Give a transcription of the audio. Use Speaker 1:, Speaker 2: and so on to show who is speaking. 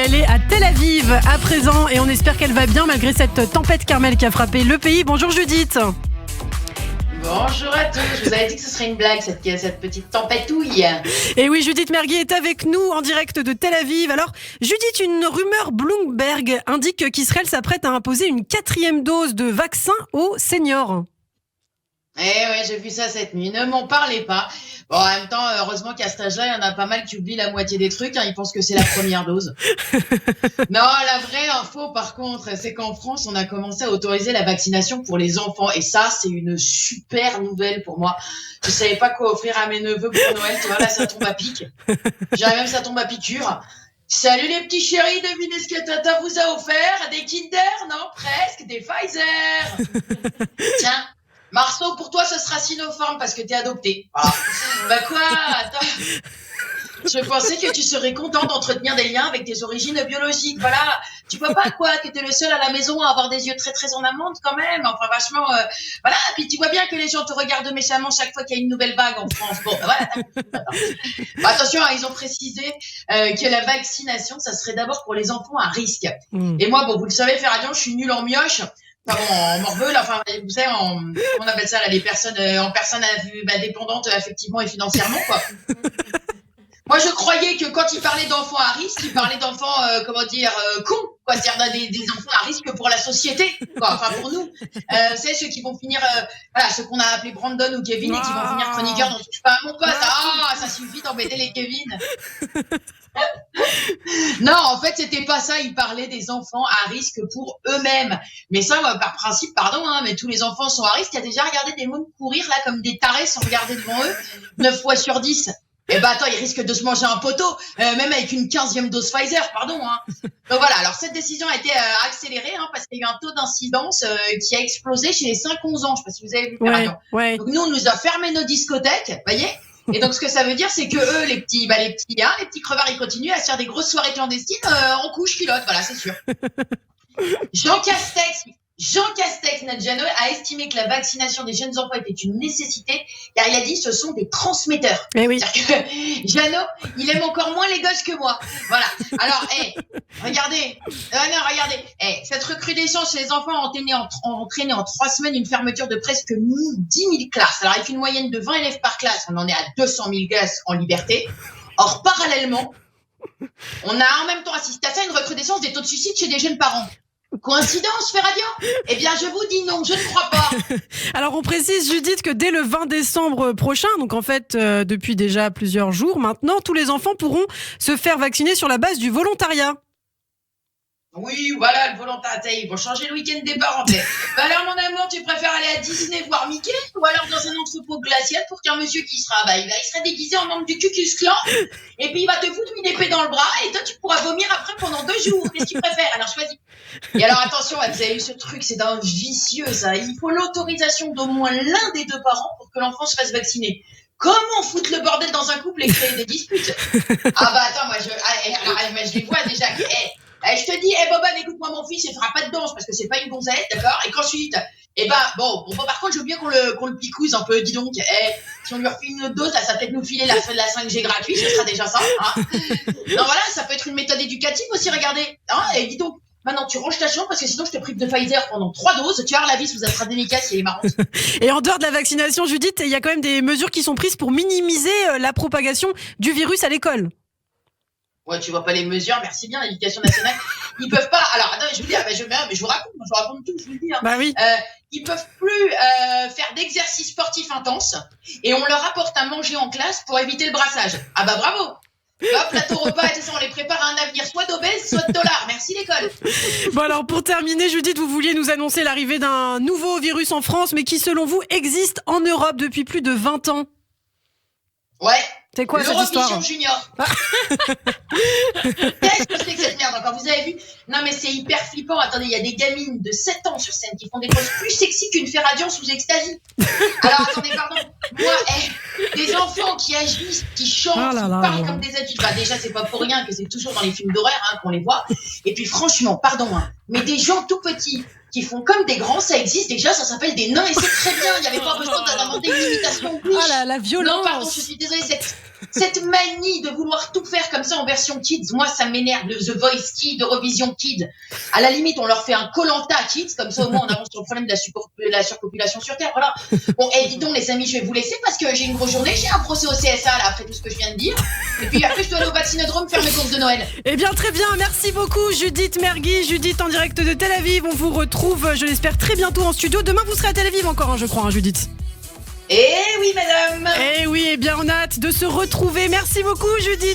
Speaker 1: Elle est à Tel Aviv à présent et on espère qu'elle va bien malgré cette tempête Carmel qui a frappé le pays. Bonjour Judith.
Speaker 2: Bonjour à tous, je vous avais dit que ce serait une blague cette petite tempétouille.
Speaker 1: Et oui, Judith Merguier est avec nous en direct de Tel Aviv. Alors Judith, une rumeur Bloomberg indique qu'Israël s'apprête à imposer une 4e dose de vaccin aux seniors.
Speaker 2: Eh ouais, j'ai vu ça cette nuit, ne m'en parlez pas. Bon, en même temps, heureusement qu'à cet âge-là, il y en a pas mal qui oublient la moitié des trucs, ils pensent que c'est la première dose. Non, la vraie info, par contre, c'est qu'en France, on a commencé à autoriser la vaccination pour les enfants. Et ça, c'est une super nouvelle pour moi. Je savais pas quoi offrir à mes neveux pour Noël, tu vois, là, ça tombe à pic. J'irais même, ça tombe à piqûre. Salut les petits chéris, devinez ce que Tata vous a offert? Des Kinder? Non, presque, des Pfizer. Tiens. Marceau, pour toi, ce sera Sinopharm parce que t'es adopté. Ah. Bah quoi? Attends. Je pensais que tu serais content d'entretenir des liens avec tes origines biologiques. Voilà. Tu vois pas quoi que t'es le seul à la maison à avoir des yeux très très en amande quand même. Enfin vachement. Voilà. Puis tu vois bien que les gens te regardent méchamment chaque fois qu'il y a une nouvelle vague en France. Bon, voilà. Bah, attention, ils ont précisé que la vaccination, ça serait d'abord pour les enfants à risque. Et moi, bon, vous le savez, Ferradion, je suis nulle en mioche. Enfin bon, en morveux, là, enfin, vous savez, comment on appelle ça, là, les personnes, en personnes dépendantes, affectivement et financièrement, quoi. Moi, je croyais que quand il parlait d'enfants à risque, il parlait d'enfants, cons, quoi. C'est-à-dire des enfants à risque pour la société, quoi. Enfin, pour nous. C'est ceux qui vont finir, ceux qu'on a appelés Brandon ou Kevin et qui vont finir chroniqueurs dont touche pas à mon pote. Ah, ça suffit d'embêter les Kevin. Non, en fait, c'était pas ça. Il parlait des enfants à risque pour eux-mêmes. Mais ça, par principe, pardon, mais tous les enfants sont à risque. Il y a déjà regardé des mômes courir là comme des tarés sans regarder devant eux, 9 fois sur 10. Eh ben attends, ils risquent de se manger un poteau, même avec une 15e dose Pfizer, pardon. Donc voilà, alors cette décision a été accélérée parce qu'il y a eu un taux d'incidence qui a explosé chez les 5-11 ans. Je sais pas si vous avez vu le radio.
Speaker 1: Ouais.
Speaker 2: Donc nous, on nous a fermé nos discothèques, voyez. Et donc ce que ça veut dire, c'est que eux, les petits crevards, ils continuent à se faire des grosses soirées clandestines en couche culotte, voilà, c'est sûr. Jean Castex, notre Jeannot, a estimé que la vaccination des jeunes enfants était une nécessité, car il a dit ce sont des transmetteurs.
Speaker 1: Eh oui.
Speaker 2: C'est-à-dire que Jeannot, il aime encore moins les gosses que moi. Voilà. Alors, regardez. Cette recrudescence chez les enfants a entraîné en 3 semaines une fermeture de presque 10 000 classes. Alors, avec une moyenne de 20 élèves par classe, on en est à 200 000 classes en liberté. Or, parallèlement, on a en même temps assisté à ça une recrudescence des taux de suicide chez des jeunes parents. Coïncidence, Ferradion? Eh bien, je vous dis non, je ne crois pas.
Speaker 1: Alors, on précise, Judith, que dès le 20 décembre prochain, donc en fait, depuis déjà plusieurs jours maintenant, tous les enfants pourront se faire vacciner sur la base du volontariat.
Speaker 2: Oui, voilà, le volontariat, ils vont changer le week-end des parents. Bah alors, mon amour, tu préfères aller à Disney voir Mickey ou alors dans un entrepôt glacial pour qu'un monsieur qui sera, il sera déguisé en membre du Ku Klux Klan et puis il va te foutre une épée dans le bras et toi, tu pourras vomir après pendant 2 jours. Qu'est-ce que tu préfères? Alors, choisis. Et alors, attention, vous avez eu ce truc, c'est d'un vicieux, ça. Il faut l'autorisation d'au moins l'un des 2 parents pour que l'enfant se fasse vacciner. Comment foutre le bordel dans un couple et créer des disputes? Ah bah attends, moi je les vois déjà. Je te dis, Boban, écoute-moi mon fils, il fera pas de danse parce que c'est pas une gonzesse, d'accord? Et qu'ensuite, par contre, je veux bien qu'on le picouse un peu, dis donc. Si on lui refile une autre dose, là, ça va peut-être nous filer la 5G gratuite, ce sera déjà ça. Non, voilà, ça peut être une méthode éducative aussi, regardez. Et dis donc, maintenant tu ranges ta chambre parce que sinon je te prive de Pfizer pendant 3 doses. Tu vas voir la vie sous un délicat si elle est marrante.
Speaker 1: Et en dehors de la vaccination, Judith, il y a quand même des mesures qui sont prises pour minimiser la propagation du virus à l'école.
Speaker 2: Ouais, tu vois pas les mesures, merci bien, l'éducation nationale. Ils peuvent pas, alors, attends, je vous dis, je vous raconte tout, je vous le dis.
Speaker 1: Bah oui.
Speaker 2: Ils peuvent plus faire d'exercices sportifs intenses et on leur apporte à manger en classe pour éviter le brassage. Ah bah bravo. Hop, plateau repas et tout ça, on les prépare à un avenir soit d'obèses, soit de dollars. Merci l'école.
Speaker 1: Bon alors pour terminer, Judith, vous vouliez nous annoncer l'arrivée d'un nouveau virus en France, mais qui selon vous existe en Europe depuis plus de 20 ans.
Speaker 2: Ouais.
Speaker 1: C'est quoi cette histoire?
Speaker 2: L'Eurovision Junior. Qu'est-ce que c'est que cette merde encore? Vous avez vu? Non mais c'est hyper flippant. Attendez, il y a des gamines de 7 ans sur scène qui font des choses plus sexy qu'une Ferradion sous ecstasy. Alors attendez, pardon. Moi, des enfants qui agissent, qui chantent, qui parlent comme des adultes. Bah déjà, c'est pas pour rien que c'est toujours dans les films d'horreur qu'on les voit. Et puis franchement, pardon, mais des gens tout petits qui font comme des grands, ça existe déjà, ça s'appelle des nains et c'est très bien. Il n'y avait pas besoin d'inventer une imitation.
Speaker 1: Ah la violence.
Speaker 2: Non, pardon, je suis désolée. Cette manie de vouloir tout faire comme ça en version kids, moi ça m'énerve. Le The Voice Kids, Eurovision Kids. À la limite, on leur fait un Koh-Lanta Kids, comme ça au moins on avance sur le problème de la surpopulation sur Terre. Voilà. Bon, et dis donc les amis, je vais vous laisser parce que j'ai une grosse journée, j'ai un procès au CSA là après tout ce que je viens de dire. Et puis après je dois aller au vaccinodrome faire mes courses de Noël.
Speaker 1: Eh bien très bien, merci beaucoup Judith Mergui, Judith en direct de Tel Aviv. On vous retrouve, je l'espère, très bientôt en studio. Demain vous serez à Tel Aviv encore, je crois, Judith.
Speaker 2: Eh oui madame.
Speaker 1: Eh oui, eh bien on a hâte de se retrouver. Merci beaucoup Judith.